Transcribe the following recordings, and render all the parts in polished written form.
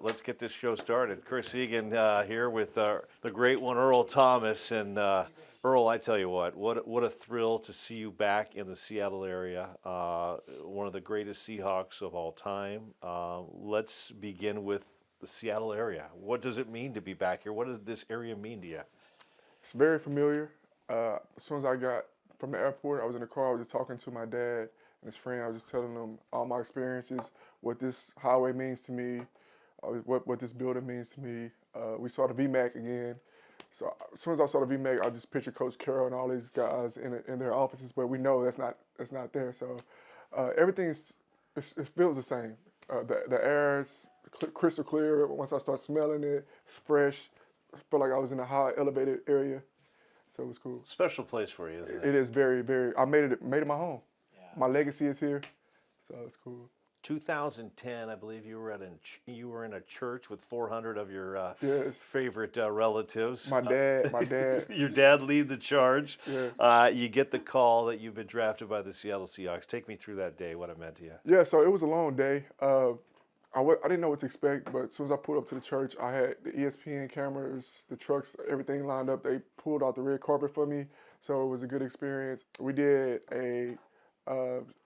Let's get this show started. Chris Egan here with the great one, Earl Thomas. And Earl, I tell you what a thrill to see you back in the Seattle area. One of the greatest Seahawks of all time. Let's begin with the Seattle area. What does it mean to be back here? What does this area mean to you? It's very familiar. As soon as I got from the airport, I was in the car. I was just talking to my dad and his friend. I was just telling them all my experiences, what this highway means to me, what this building means to me. We saw the VMAC again. So as soon as I saw the VMAC, I just pictured Coach Carroll and all these guys in their offices, but we know that's not there. So it feels the same. The air is crystal clear. Once I start smelling it, it's fresh. I felt like I was in a high elevated area, so it was cool. Special place for you, isn't it? It is very, very. I made it my home. Yeah. My legacy is here, so it's cool. 2010, I believe you were in a church with 400 of your Yes. favorite relatives. My dad. Your dad lead the charge. Yeah. You get the call that you've been drafted by the Seattle Seahawks. Take me through that day, what it meant to you. Yeah, so it was a long day. I didn't know what to expect, but as soon as I pulled up to the church, I had the ESPN cameras, the trucks, everything lined up. They pulled out the red carpet for me, so it was a good experience. We did a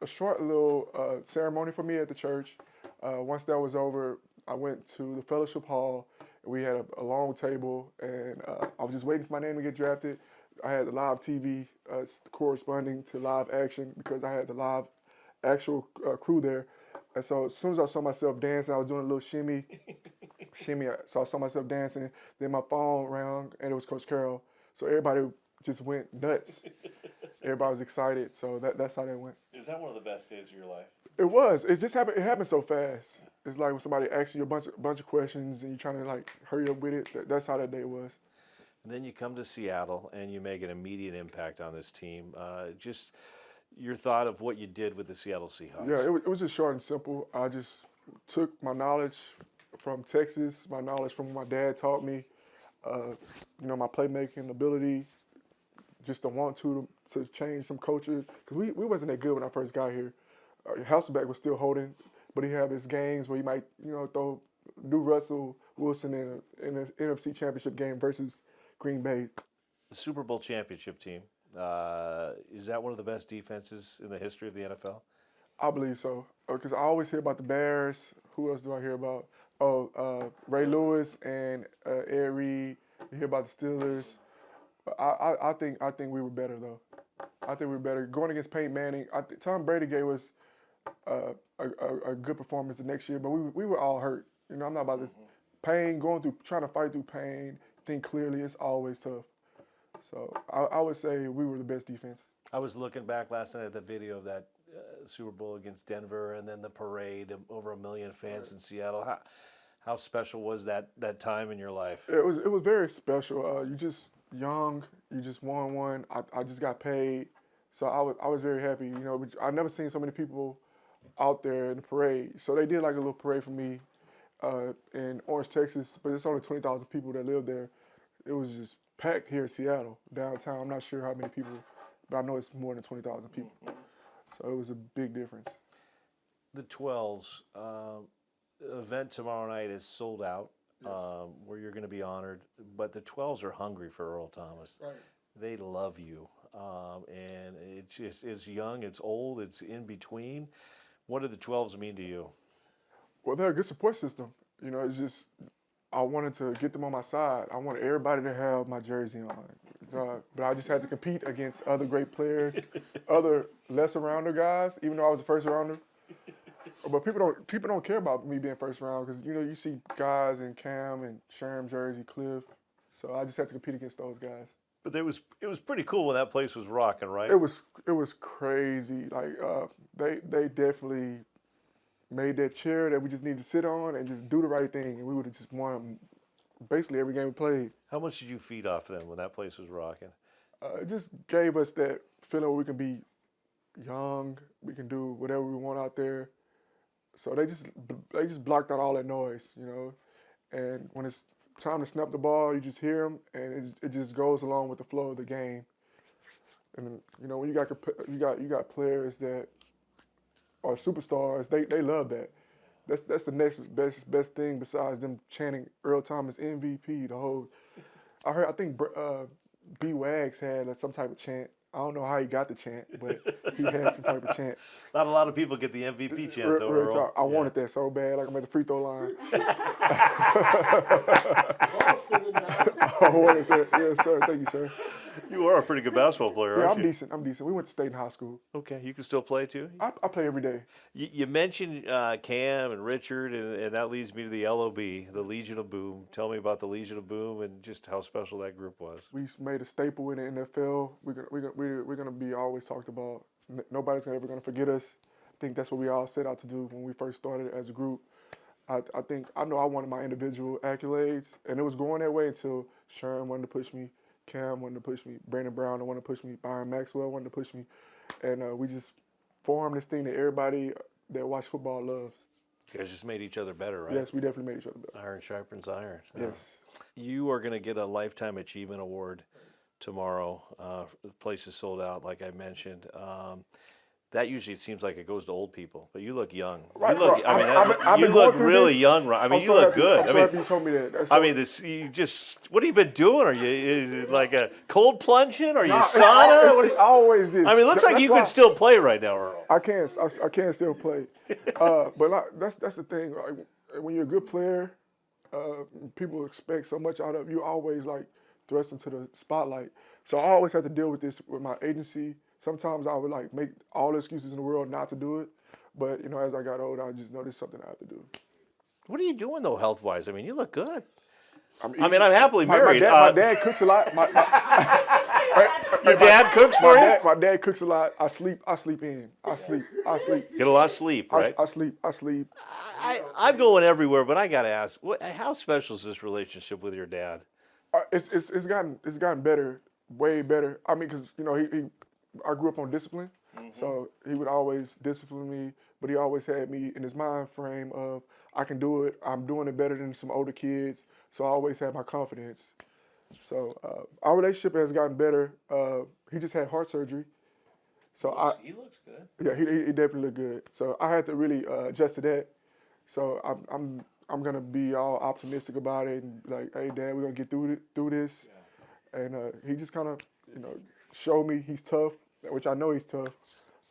short little ceremony for me at the church. Once that was over, I went to the fellowship hall. We had a long table, and I was just waiting for my name to get drafted. I had the live TV corresponding to live action because I had the live actual crew there. And so as soon as I saw myself dancing, I was doing a little shimmy. So I saw myself dancing. Then my phone rang, and it was Coach Carroll. So everybody just went nuts. Everybody was excited. So that's how that went. Is that one of the best days of your life? It was. It just happened. It happened so fast. It's like when somebody asks you a bunch of questions, and you're trying to like hurry up with it. That's how that day was. And then you come to Seattle, and you make an immediate impact on this team. Just your thought of what you did with the Seattle Seahawks. Yeah, it was just short and simple. I just took my knowledge from Texas, my knowledge from what my dad taught me, my playmaking ability, just the want to change some culture. Because we wasn't that good when I first got here. Hasselbeck was still holding, but he had his games where he might, throw do Russell Wilson in an NFC Championship game versus Green Bay. The Super Bowl championship team. Is that one of the best defenses in the history of the NFL? I believe so. Because I always hear about the Bears. Who else do I hear about? Ray Lewis and Ed Reed. You hear about the Steelers. I think we were better though. I think we were better going against Peyton Manning. Tom Brady gave us a good performance the next year, but we were all hurt. I'm not about this pain, trying to fight through pain. Think clearly. It's always tough. So I would say we were the best defense. I was looking back last night at the video of that Super Bowl against Denver, and then the parade of over 1 million fans in Seattle. How special was that time in your life? It was very special. You just young, you just won one. I just got paid, so I was very happy. I never seen so many people out there in the parade. So they did like a little parade for me in Orange, Texas, but it's only 20,000 people that live there. It was just packed here in Seattle, downtown. I'm not sure how many people, but I know it's more than 20,000 people. So it was a big difference. The 12s event tomorrow night is sold out, Yes. where you're going to be honored. But the 12s are hungry for Earl Thomas. Right. They love you, and it's young, it's old, it's in between. What do the 12s mean to you? Well, they're a good support system. It's just I wanted to get them on my side. I wanted everybody to have my jersey on. But I just had to compete against other great players, other lesser rounder guys, even though I was the first rounder. But people don't care about me being first round because, you see guys in Cam and Sherm jersey, Cliff. So I just had to compete against those guys. But it was pretty cool when that place was rocking, right? It was crazy. Like they definitely made that chair that we just needed to sit on and just do the right thing, and we would have just won basically every game we played. How much did you feed off them when that place was rocking? It just gave us that feeling where we can be young, we can do whatever we want out there. So they just blocked out all that noise, And when it's time to snap the ball, you just hear them, and it just goes along with the flow of the game. And when you got players that are superstars, they love that. that's the next best thing besides them chanting Earl Thomas MVP. I think B Wags had like, some type of chant. I don't know how he got the chant, but he had some type of chant. Not a lot of people get the MVP chant, though, Real Earl. talk, I wanted that so bad, like I'm at the free throw line. I wanted that. Yes, sir. Thank you, sir. You are a pretty good basketball player, Yeah, aren't I'm you? decent. I'm decent. We went to state and high school. Okay, you can still play, too? I play every day. You mentioned Cam and Richard, and that leads me to the LOB, the Legion of Boom. Tell me about the Legion of Boom and just how special that group was. We made a staple in the NFL. We're gonna be always talked about. Nobody's ever gonna forget us. I think that's what we all set out to do when we first started as a group. I know I wanted my individual accolades, and it was going that way until Sharon wanted to push me, Cam wanted to push me, Brandon Brown wanted to push me, Byron Maxwell wanted to push me, and we just formed this thing that everybody that watch football loves. You guys just made each other better, right? Yes, we definitely made each other better. Iron sharpens iron. Yes. You are going to get a Lifetime Achievement Award tomorrow. The place is sold out, like I mentioned. That usually it seems like it goes to old people, but you look young. Right, You look, so you been look going through really this. young. I mean, I'm you so look happy- good. I'm so happy you told me that. That's I mean, what have you been doing? Are you like a cold plunging? Are you Nah, sauna? it's always this. I mean, it looks like That's you why can still play right now, Earl. I can still play, but that's the thing. Like, when you're a good player, people expect so much out of you. Always like thrust into the spotlight. So I always had to deal with this with my agency. Sometimes I would like make all the excuses in the world not to do it, but as I got older, I just know this is something I have to do. What are you doing though, health wise? I mean, you look good. I'm happily married. My dad cooks a lot. Your dad cooks for you? My dad cooks a lot. I sleep in. I sleep. Get a lot of sleep, right? I sleep. I'm going everywhere, but I got to ask, how special is this relationship with your dad? It's gotten better, way better. I mean, because I grew up on discipline, so he would always discipline me, but he always had me in his mind frame of I can do it. I'm doing it better than some older kids, so I always had my confidence. So our relationship has gotten better. He just had heart surgery, so He looks good. yeah, he definitely looked good. So I had to really adjust to that. So I'm gonna be all optimistic about it and be like, hey, Dad, we're gonna get through this. Yeah. And he just kind of showed me he's tough, which I know he's tough.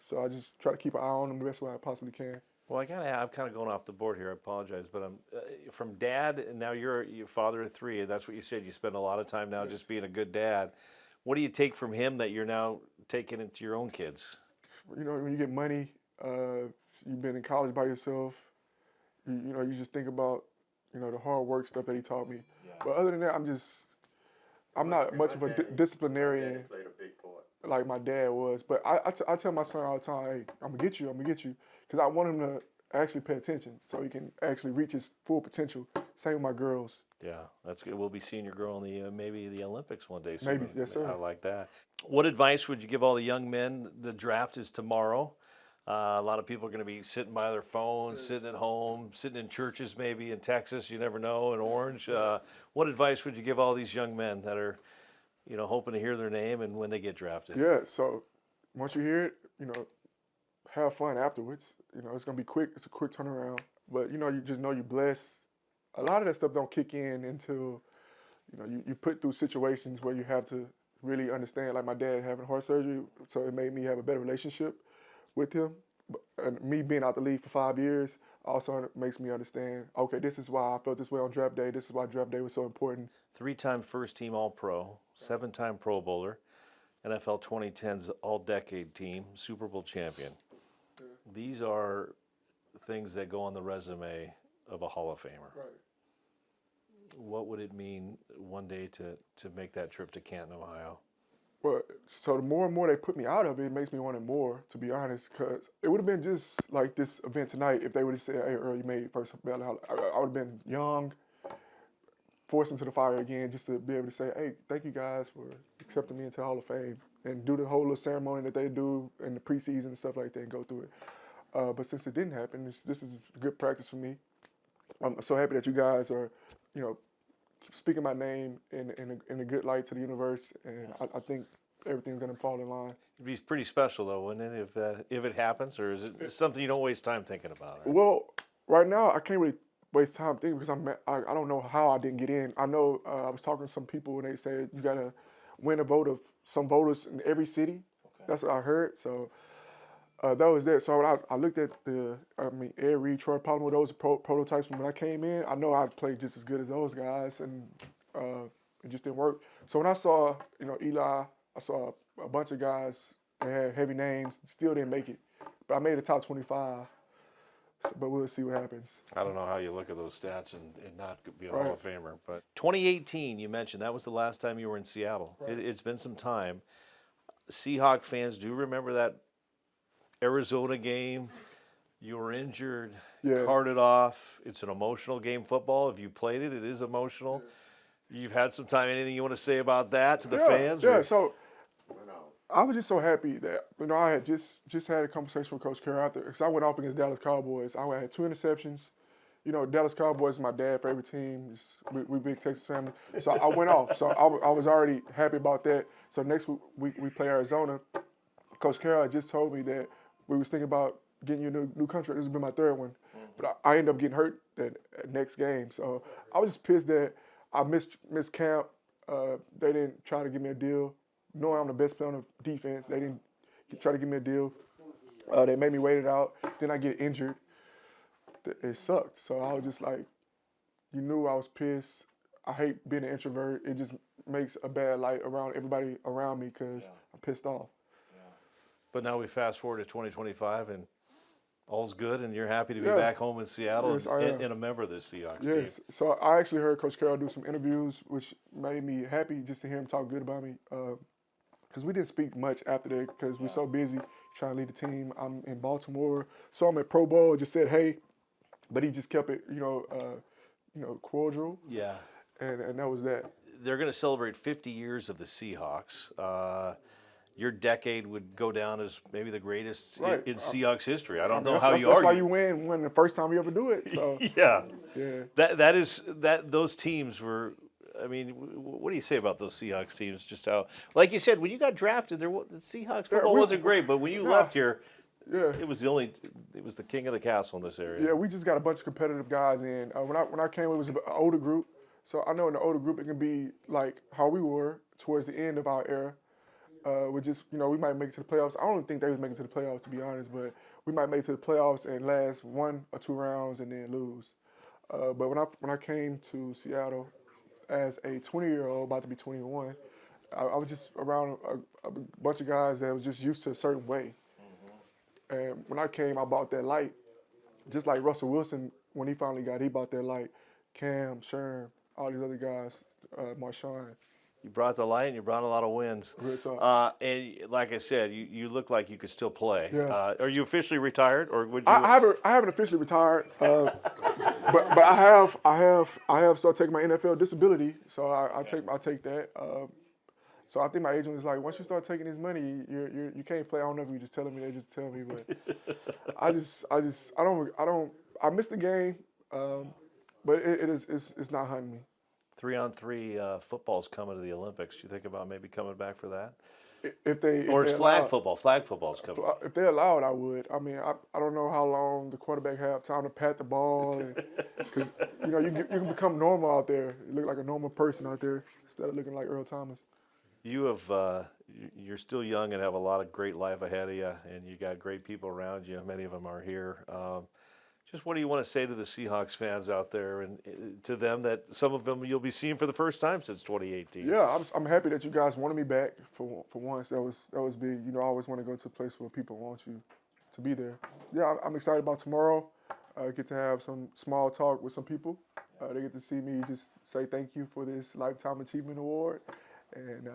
So I just try to keep an eye on him the best way I possibly can. Well, I'm kind of going off the board here. I apologize, but I'm from dad, and now you're father of three, and that's what you said. You spend a lot of time now just being a good dad. What do you take from him that you're now taking into your own kids? When you get money, you've been in college by yourself. You just think about the hard work stuff that he taught me. Yeah. But other than that, I'm not much of a disciplinarian. Played a big part. Like my dad was. But I tell my son all the time, hey, I'm going to get you. Because I want him to actually pay attention so he can actually reach his full potential. Same with my girls. Yeah, that's good. We'll be seeing your girl in the maybe the Olympics one day soon. Maybe, yes, sir. I like that. What advice would you give all the young men? The draft is tomorrow. A lot of people are going to be sitting by their phones, sitting at home, sitting in churches maybe in Texas, you never know, in Orange. What advice would you give all these young men that are, hoping to hear their name and when they get drafted? Yeah, so once you hear it, have fun afterwards. It's going to be quick. It's a quick turnaround. But, you just know you're blessed. A lot of that stuff don't kick in until, you put through situations where you have to really understand, like my dad having heart surgery, so it made me have a better relationship with him. And me being out the league for 5 years also makes me understand, okay, this is why I felt this way on draft day. This is why draft day was so important. 3-time first-team All-Pro, 7-time Pro Bowler, NFL 2010's All-Decade Team, Super Bowl champion. Yeah. These are things that go on the resume of a Hall of Famer. Right. What would it mean one day to make that trip to Canton, Ohio? Well, so the more and more they put me out of it, it makes me want it more, to be honest, because it would have been just like this event tonight if they would have said, hey, Earl, you made first ballot. I would have been young, forced into the fire again, just to be able to say, hey, thank you guys for accepting me into the Hall of Fame, and do the whole little ceremony that they do in the preseason and stuff like that and go through it. But since it didn't happen, this is good practice for me. I'm so happy that you guys are, speaking my name in a good light to the universe, and I think everything's gonna fall in line. It'd be pretty special though, wouldn't it, if it happens, or is it something you don't waste time thinking about? Right? Well, Right now, I can't really waste time thinking because I don't know how I didn't get in. I know I was talking to some people and they said you gotta win a vote of some voters in every city. Okay. That's what I heard. So that was it. So when I looked at Ed Reed, Troy Polamalu, those prototypes. When I came in, I know I played just as good as those guys, and it just didn't work. So when I saw, Eli, I saw a bunch of guys that had heavy names, still didn't make it, but I made the top 25. But we'll see what happens. I don't know how you look at those stats and not be a Right. Hall of Famer. But 2018, you mentioned that was the last time you were in Seattle. Right. It's been some time. Seahawk fans do remember that Arizona game. You were injured, Yeah. carted off. It's an emotional game. Football, if you played it, it is emotional. You've had some time. Anything you want to say about that to the fans? Yeah, or- so I was just so happy that, I had just had a conversation with Coach Carroll after, because I went off against Dallas Cowboys. I had 2 interceptions. Dallas Cowboys is my dad's favorite team. We big Texas family. So I went off. So I was already happy about that. So next week we play Arizona. Coach Carroll just told me that we was thinking about getting you a new contract. This has been my 3rd one. But I ended up getting hurt that next game. So I was just pissed that I missed camp. They didn't try to give me a deal. Knowing I'm the best player on the defense, they didn't try to give me a deal. They made me wait it out. Then I get injured. It sucked. So I was just like, I was pissed. I hate being an introvert. It just makes a bad light around everybody around me because I'm pissed off. But now we fast forward to 2025 and all's good, and you're happy to be Yeah. back home in Seattle Yes, I am. and a member of the Seahawks team. Yes. So I actually heard Coach Carroll do some interviews, which made me happy just to hear him talk good about me. Because we didn't speak much after that because we're so busy trying to lead the team. I'm in Baltimore, so I'm at Pro Bowl. Just said hey, but he just kept it, cordial, Yeah. and that was that. They're going to celebrate 50 years of the Seahawks. Your decade would go down as maybe the greatest Right. in Seahawks history. I don't know That's, how that's, you that's why argue. you win the first time you ever do it. So Yeah. yeah. Those teams were. I mean, what do you say about those Seahawks teams? Just how, like you said, when you got drafted, the Seahawks football wasn't great, but when you left here, Yeah. it was the king of the castle in this area. Yeah, we just got a bunch of competitive guys in. When I came, it was an older group. So I know in the older group it can be like how we were towards the end of our era. We just, we might make it to the playoffs. I don't think they was making it to the playoffs, to be honest, but we might make it to the playoffs and last 1 or 2 rounds and then lose. But when I came to Seattle as a 20-year-old, about to be 21, I was just around a bunch of guys that was just used to a certain way. And when I came, I bought that light. Just like Russell Wilson, when he finally he bought that light. Cam, Sherm, all these other guys, Marshawn. You brought the light and you brought a lot of wins. Real talk. And like I said, you look like you could still play. Yeah. Are you officially retired, or would you? I haven't officially retired, but I have started taking my NFL disability, so I take that. So I think my agent was like, once you start taking this money, you can't play. I don't know if you just telling me, they just tell me, but I missed the game, but it's not hunting me. 3-on-3 football's coming to the Olympics. Do you think about maybe coming back for that? If they Or is flag allow- football? Flag football's coming. If they allow it, I would. I mean, I don't know how long the quarterback have time to pat the ball, because you can become normal out there. You look like a normal person out there instead of looking like Earl Thomas. You're still young and have a lot of great life ahead of you, and you got great people around you. Many of them are here. Just what do you want to say to the Seahawks fans out there, and to them that some of them you'll be seeing for the first time since 2018? Yeah, I'm happy that you guys wanted me back for once. That was big. I always want to go to a place where people want you to be there. Yeah, I'm excited about tomorrow. Get to have some small talk with some people. They get to see me just say thank you for this Lifetime Achievement Award. And,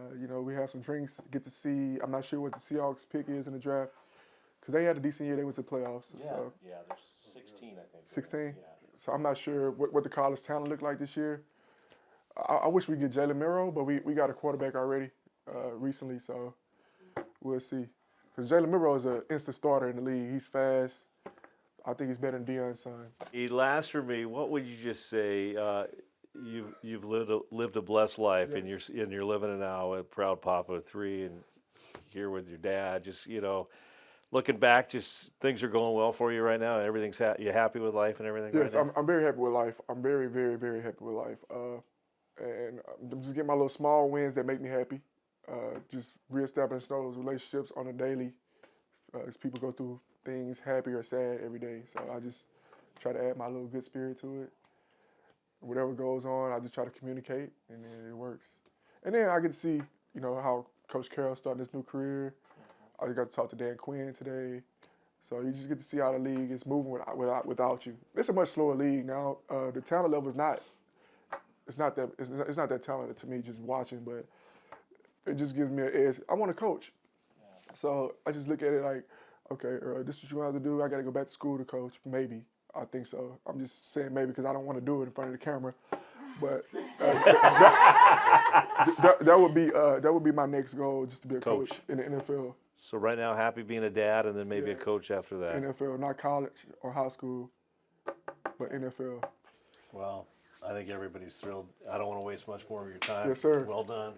we have some drinks, get to see. I'm not sure what the Seahawks pick is in the draft, because they had a decent year. They went to the playoffs. So. There's 16, I think. 16? So I'm not sure what the college talent looked like this year. I wish we get Jalen Miro, but we got a quarterback already recently, so we'll see. Because Jalen Miro is an instant starter in the league. He's fast. I think he's better than Deion's son. Last for me, what would you just say? You've lived a blessed life, Yes. and you're living it now, a proud papa of 3, and here with your dad. Just looking back, just things are going well for you right now. Everything's you happy with life and everything. Yes, right now? I'm very happy with life. I'm very, very, very happy with life. And I'm just getting my little small wins that make me happy. Just reestablishing those relationships on a daily. As people go through things, happy or sad, every day. So I just try to add my little good spirit to it. Whatever goes on, I just try to communicate, and then it works. And then I get to see, how Coach Carroll's starting this new career. I got to talk to Dan Quinn today. So you just get to see how the league is moving without you. It's a much slower league now. The talent level is not. It's not that talented to me just watching, but it just gives me an edge. I want to coach, so I just look at it like, okay, this is what you have to do. I got to go back to school to coach. Maybe I think so. I'm just saying maybe because I don't want to do it in front of the camera, but that would be my next goal, just to be a coach in the NFL. So right now, happy being a dad, and then maybe a coach after that. NFL, not college or high school, but NFL. Well, I think everybody's thrilled. I don't want to waste much more of your time. Yes, sir. Well done.